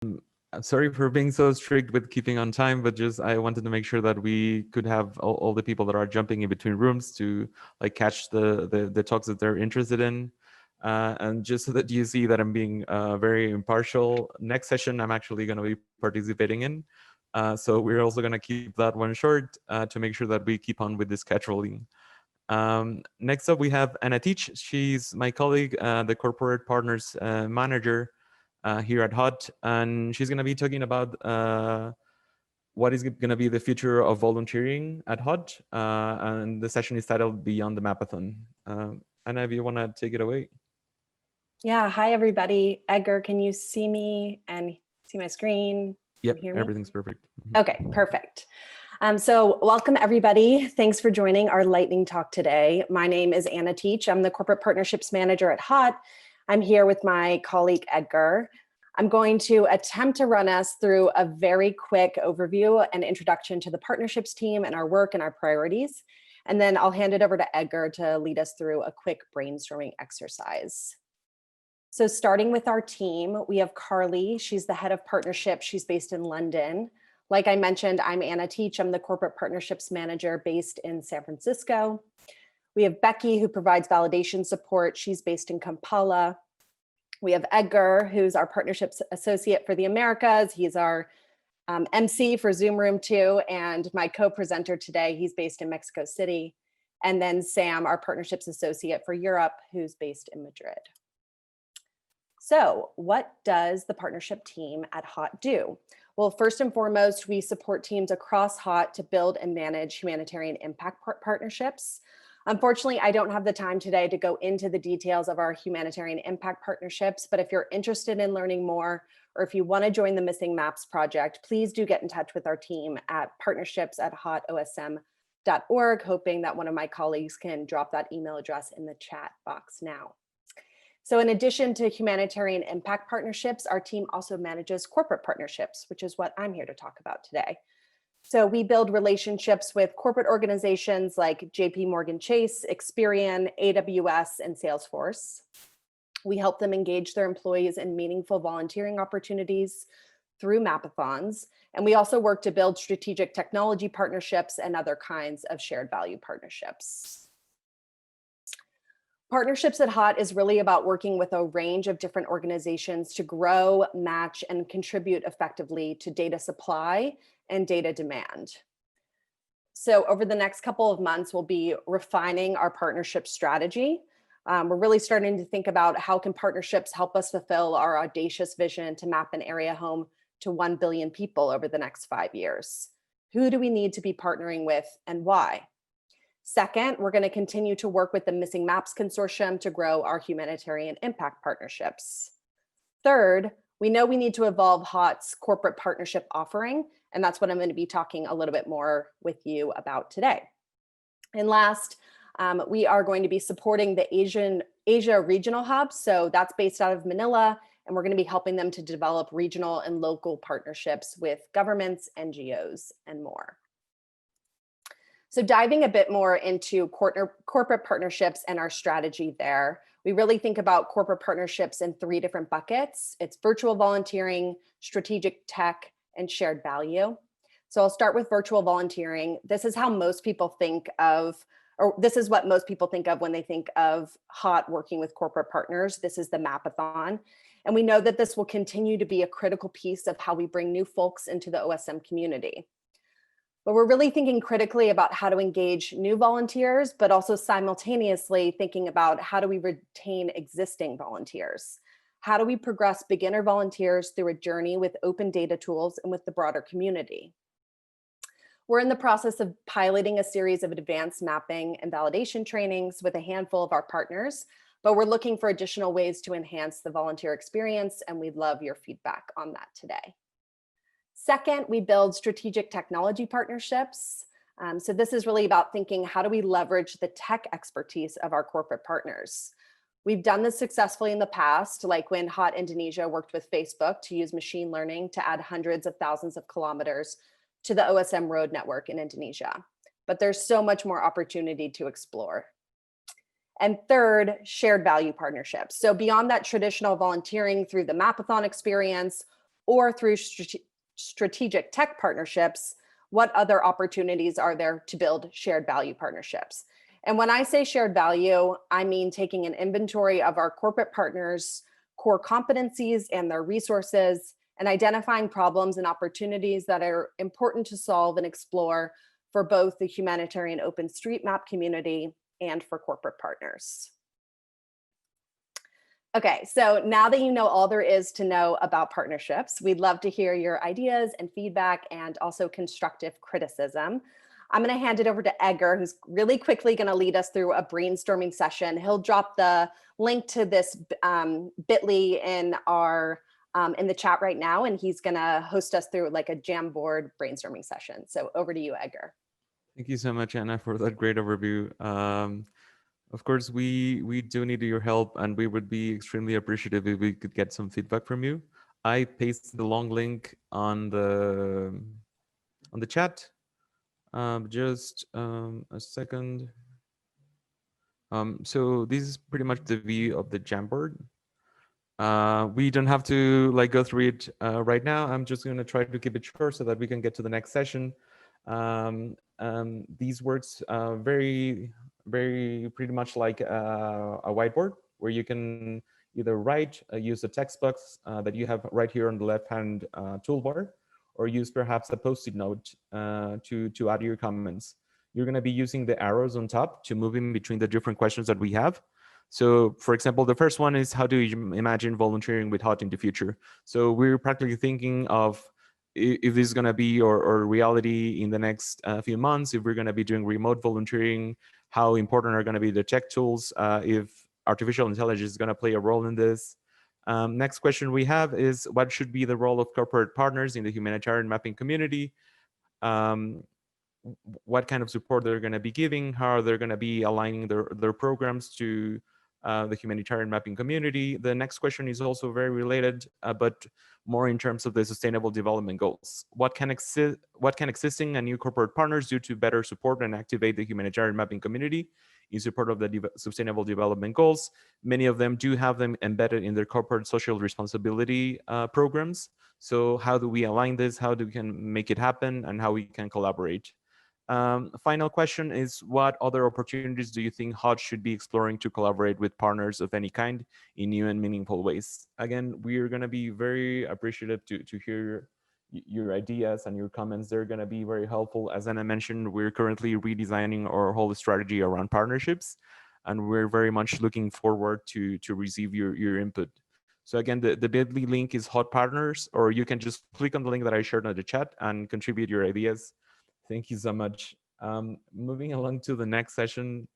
I'm sorry for being so strict with keeping on time, but just I wanted to make sure that we could have all the people that are jumping in between rooms to like catch the talks that they're interested in. And just so that you see that I'm being very impartial, next session I'm actually going to be participating in. So we're also going to keep that one short to make sure that we keep on with the scheduling. Next up, we have Anna Teach. She's my colleague, the corporate partners manager here at HOT, and she's going to be talking about what is going to be the future of volunteering at HOT, and the session is titled Beyond the Mapathon. Anna, if you want to take it away. Yeah, hi everybody. Edgar, can you see me and see my screen? Yep, Hear me? everything's perfect. Okay, perfect. So welcome everybody. Thanks for joining our lightning talk today. My name is Anna Teach. I'm the Corporate Partnerships Manager at HOT. I'm here with my colleague Edgar. I'm going to attempt to run us through a very quick overview and introduction to the partnerships team and our work and our priorities. And then I'll hand it over to Edgar to lead us through a quick brainstorming exercise. So starting with our team, we have Carly. She's the head of partnerships. She's based in London. Like I mentioned, I'm Anna Teach. I'm the corporate partnerships manager based in San Francisco. We have Becky, who provides validation support. She's based in Kampala. We have Edgar, who's our partnerships associate for the Americas. He's our MC for Zoom Room 2, and my co-presenter today, he's based in Mexico City. And then Sam, our partnerships associate for Europe, who's based in Madrid. So what does the partnership team at HOT do? Well, first and foremost, we support teams across HOT to build and manage humanitarian impact partnerships. Unfortunately, I don't have the time today to go into the details of our humanitarian impact partnerships, but if you're interested in learning more, or if you want to join the Missing Maps project, please do get in touch with our team at partnerships@hotosm.org, hoping that one of my colleagues can drop that email address in the chat box now. So in addition to humanitarian impact partnerships, our team also manages corporate partnerships, which is what I'm here to talk about today. So we build relationships with corporate organizations like JP Morgan Chase, Experian, AWS, and Salesforce. We help them engage their employees in meaningful volunteering opportunities through Mapathons. And we also work to build strategic technology partnerships and other kinds of shared value partnerships. Partnerships at HOT is really about working with a range of different organizations to grow, match, and contribute effectively to data supply and data demand. So over the next couple of months, we'll be refining our partnership strategy. We're really starting to think about how can partnerships help us fulfill our audacious vision to map an area home to 1 billion people over the next 5 years. Who do we need to be partnering with and why? Second, we're going to continue to work with the Missing Maps Consortium to grow our humanitarian impact partnerships. Third, we know we need to evolve HOT's corporate partnership offering, and that's what I'm going to be talking a little bit more with you about today. And last, we are going to be supporting the Asia Regional Hub. So that's based out of Manila, and we're going to be helping them to develop regional and local partnerships with governments, NGOs, and more. So diving a bit more into corporate partnerships and our strategy there, we really think about corporate partnerships in 3 different buckets. It's virtual volunteering, strategic tech, and shared value. So I'll start with virtual volunteering. This is how most people think of, or this is what most people think of when they think of HOT working with corporate partners. This is the Mapathon. And we know that this will continue to be a critical piece of how we bring new folks into the OSM community. But we're really thinking critically about how to engage new volunteers, but also simultaneously thinking about how do we retain existing volunteers? How do we progress beginner volunteers through a journey with open data tools and with the broader community? We're in the process of piloting a series of advanced mapping and validation trainings with a handful of our partners, but we're looking for additional ways to enhance the volunteer experience, and we'd love your feedback on that today. Second, we build strategic technology partnerships. So this is really about thinking, how do we leverage the tech expertise of our corporate partners? We've done this successfully in the past, like when HOT Indonesia worked with Facebook to use machine learning to add hundreds of thousands of kilometers to the OSM road network in Indonesia. But there's so much more opportunity to explore. And third, shared value partnerships. So beyond that traditional volunteering through the Mapathon experience, or through strategic tech partnerships, what other opportunities are there to build shared value partnerships? And when I say shared value, I mean taking an inventory of our corporate partners' core competencies and their resources, and identifying problems and opportunities that are important to solve and explore for both the humanitarian OpenStreetMap community and for corporate partners. Okay, so now that you know all there is to know about partnerships, we'd love to hear your ideas and feedback and also constructive criticism. I'm going to hand it over to Edgar, who's really quickly going to lead us through a brainstorming session. He'll drop the link to this bit.ly in the chat right now, and he's going to host us through like a Jamboard brainstorming session. So over to you, Edgar. Thank you so much, Anna, for that great overview. Of course, we do need your help, and we would be extremely appreciative if we could get some feedback from you. I pasted the long link on the chat. Just a second. So this is pretty much the view of the Jamboard. We don't have to like go through it right now. I'm just going to try to keep it short so that we can get to the next session. These works very pretty much like a whiteboard where you can either write, use the text box that you have right here on the left-hand toolbar, or use perhaps a post-it note to add your comments. You're going to be using the arrows on top to move in between the different questions that we have. So for example, the first one is, how do you imagine volunteering with HOT in the future? So we're practically thinking of if this is going to be or reality in the next few months, if we're going to be doing remote volunteering, how important are going to be the tech tools, if artificial intelligence is going to play a role in this. Next question we have is, what should be the role of corporate partners in the humanitarian mapping community? What kind of support they're going to be giving, how they're going to be aligning their programs to the humanitarian mapping community. The next question is also very related, but more in terms of the sustainable development goals. What can existing and new corporate partners do to better support and activate the humanitarian mapping community in support of the sustainable development goals? Many of them do have them embedded in their corporate social responsibility programs. So how do we align this? How do we can make it happen, and how we can collaborate? Final question is, what other opportunities do you think HOT should be exploring to collaborate with partners of any kind in new and meaningful ways? Again, we're going to be very appreciative to hear your ideas and your comments. They're going to be very helpful. As Anna mentioned, we're currently redesigning our whole strategy around partnerships, and we're very much looking forward to receive your input. So again, the bit.ly link is HOT Partners, or you can just click on the link that I shared in the chat and contribute your ideas. Thank you so much. Moving along to the next session,